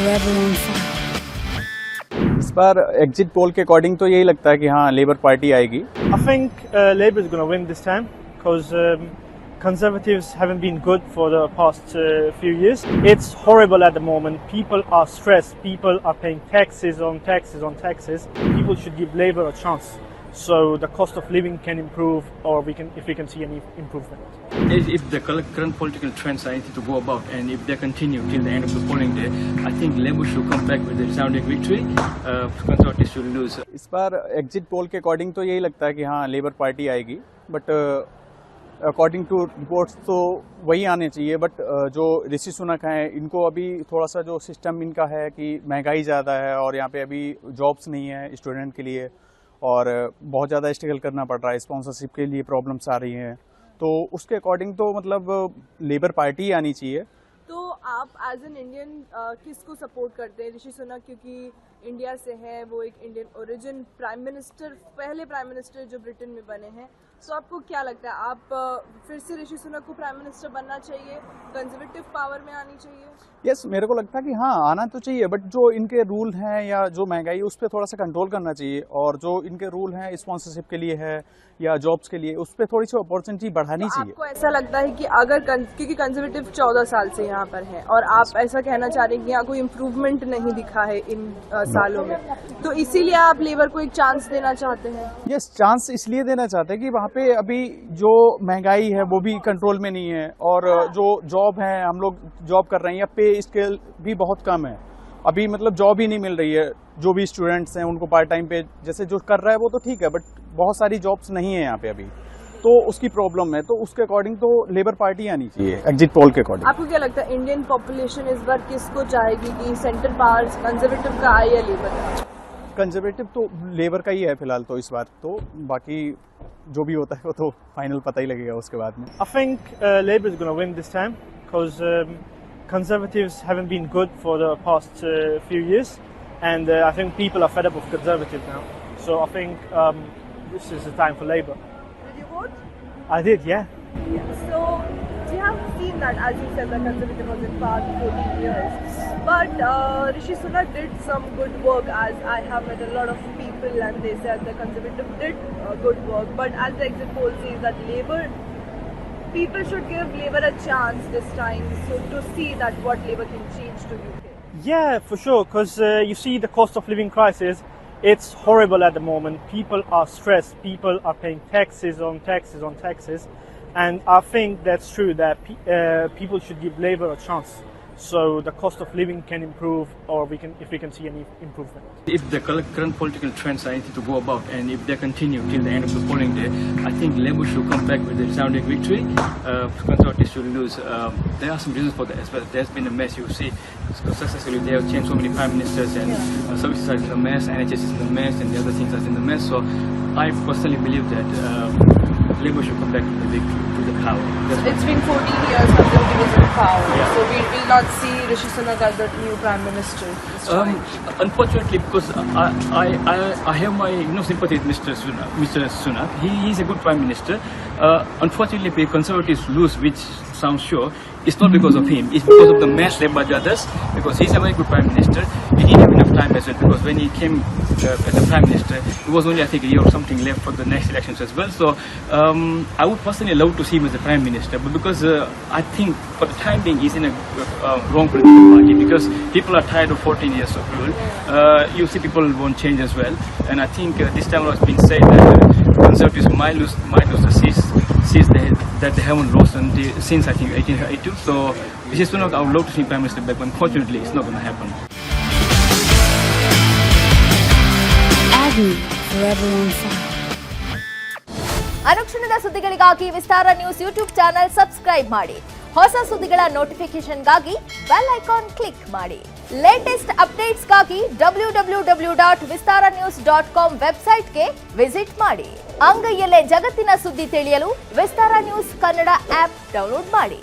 forever on fire. इस बार exit poll के according तो यही लगता है कि हाँ लेबर पार्टी आएगी. I think Labour is going to win this time because Conservatives haven't been good for the past few years. It's horrible at the moment. People are stressed. People are paying taxes on taxes on taxes. People should give Labour a chance, so the cost of living can improve, or if we can see any improvement. If the current political trends are anything to go about, and if they continue till the end of the polling day, I think Labour should come back with a resounding victory. Conservatives should lose. इस बार exit poll के according तो यही लगता है कि हाँ labour party आएगी, but according to reports तो वही आने चाहिए. बट जो ऋषि सुनक हैं इनको अभी थोड़ा सा जो सिस्टम इनका है कि महंगाई ज़्यादा है और यहाँ पे अभी जॉब्स नहीं है स्टूडेंट के लिए, और बहुत ज़्यादा स्ट्रगल करना पड़ रहा है, स्पॉन्सरशिप के लिए प्रॉब्लम्स आ रही हैं. तो उसके अकॉर्डिंग तो मतलब लेबर पार्टी ही आनी चाहिए. तो आप एज एन इंडियन किसको सपोर्ट करते हैं? ऋषि सुनक क्योंकि इंडिया से है, वो एक इंडियन ओरिजिन प्राइम मिनिस्टर, पहले प्राइम मिनिस्टर जो ब्रिटेन में बने हैं. तो आपको क्या लगता है, आप फिर से ऋषि सुनक को प्राइम मिनिस्टर बनना चाहिए, कंजर्वेटिव पावर में आनी चाहिए? यस, मेरे को लगता है कि हाँ आना तो चाहिए, बट जो इनके रूल हैं या जो महंगाई है उस पर थोड़ा सा कंट्रोल करना चाहिए, और जो इनके रूल हैं स्पॉन्सरशिप के लिए है या जॉब्स के लिए उस पर थोड़ी सी अपॉर्चुनिटी बढ़ानी चाहिए. आपको ऐसा लगता है कि अगर क्योंकि कंजर्वेटिव 14 साल से यहाँ पर है और आप ऐसा कहना चाह रहे हैं कि यहाँ कोई इम्प्रूवमेंट नहीं दिखा है इन सालों में, तो इसीलिए आप लेबर को एक चांस देना चाहते हैं? यस, चांस इसलिए देना चाहते हैं कि वहाँ पे अभी जो महंगाई है वो भी कंट्रोल में नहीं है, और जो जॉब है हम लोग जॉब कर रहे हैं या पे स्केल भी बहुत कम है. अभी मतलब जॉब ही नहीं मिल रही है. जो भी स्टूडेंट्स हैं उनको पार्ट टाइम पे जैसे जो कर रहा है वो तो ठीक है, बट बहुत सारी जॉब्स नहीं है यहाँ पे अभी, तो उसकी प्रॉब्लम है. तो उसके अकॉर्डिंग तो लेबर पार्टी आनी चाहिए एग्जिट पोल के अकॉर्डिंग. आपको क्या लगता है इंडियन पॉपुलेशन इस बार किसको चाहेगी, कि सेंट्रल पावर कंजर्वेटिव का आए या लेबर का? कंजर्वेटिव तो लेबर का ही है फिलहाल तो इस बार. तो बाकी जो भी होता है वो तो फाइनल पता ही लगेगा उसके बाद में. I think Labour is going to win this time because Conservatives haven't been good for the past few years, and I think people are fed up of Conservative now. So I think this is the time for Labour. Did you vote? I did, yeah. So you have seen that, as you said, that Conservative was in power for 14 years. But Rishi Sunak did some good work, as I have met a lot of people and they said the Conservative did good work. But as the exit poll says that people should give Labour a chance this time, so to see that what Labour can change to UK. Yeah, for sure, because you see the cost of living crisis, it's horrible at the moment. People are stressed. People are paying taxes on taxes on taxes. And I think that's true, that people should give Labour a chance, so the cost of living can improve, or if we can see any improvement. If the current political trends are anything to go about, and if they continue till the end of the polling day, I think Labour should come back with a resounding victory. Conservatives should lose. There are some reasons for that as well. There's been a mess. You see, successfully they have changed so many prime ministers, and services are in a mess, NHS is in a mess, and the other things are in a mess. So I personally believe that Labour should come back to the power. It's been 14 years Conservative is in power, so we will not see Rishi Sunak as the new Prime Minister this time. Unfortunately, because I have my sympathy with Mr. Sunak. He is a good Prime Minister. Unfortunately, if Conservatives lose, which sounds sure, it's not because of him. It's because of the mess led by the others. Because he's a very good Prime Minister. He didn't have enough time as well. Because when he came as a Prime Minister, it was only I think a year or something left for the next elections as well. So I would personally love to see him as a Prime Minister. But because I think for the time being he's in a wrong political party. Because people are tired of 14 years of rule. You see people won't change as well. And I think this time it's been said that Conservatives might lose the seats that they haven't lost since I think 1882. So Rishi Sunak, I would love to see Prime Minister back, but unfortunately it's not going to happen. Agony forever on fire. ಅನುಕ್ಷಣದ ಸುದ್ದಿಗಳಿಗಾಗಿ ವಿಸ್ತಾರ news YouTube channel subscribe ಮಾಡಿ. ಹೊಸ ಸುದ್ದಿಗಳ ನೋಟಿಫಿಕೇಶನ್ಗಾಗಿ bell icon click ಮಾಡಿ. Latest ಅಪ್ಡೇಟ್ಸ್ಗಾಗಿ www.vistaranews.com ವೆಬ್ಸೈಟ್ಗೆ visit ಮಾಡಿ. ಅಂಗೈಯಲ್ಲೇ ಜಗತ್ತಿನ ಸುದ್ದಿ ತಿಳಿಯಲು ವಿಸ್ತಾರ ನ್ಯೂಸ್ ಕನ್ನಡ ಆಪ್ ಡೌನ್ಲೋಡ್ ಮಾಡಿ.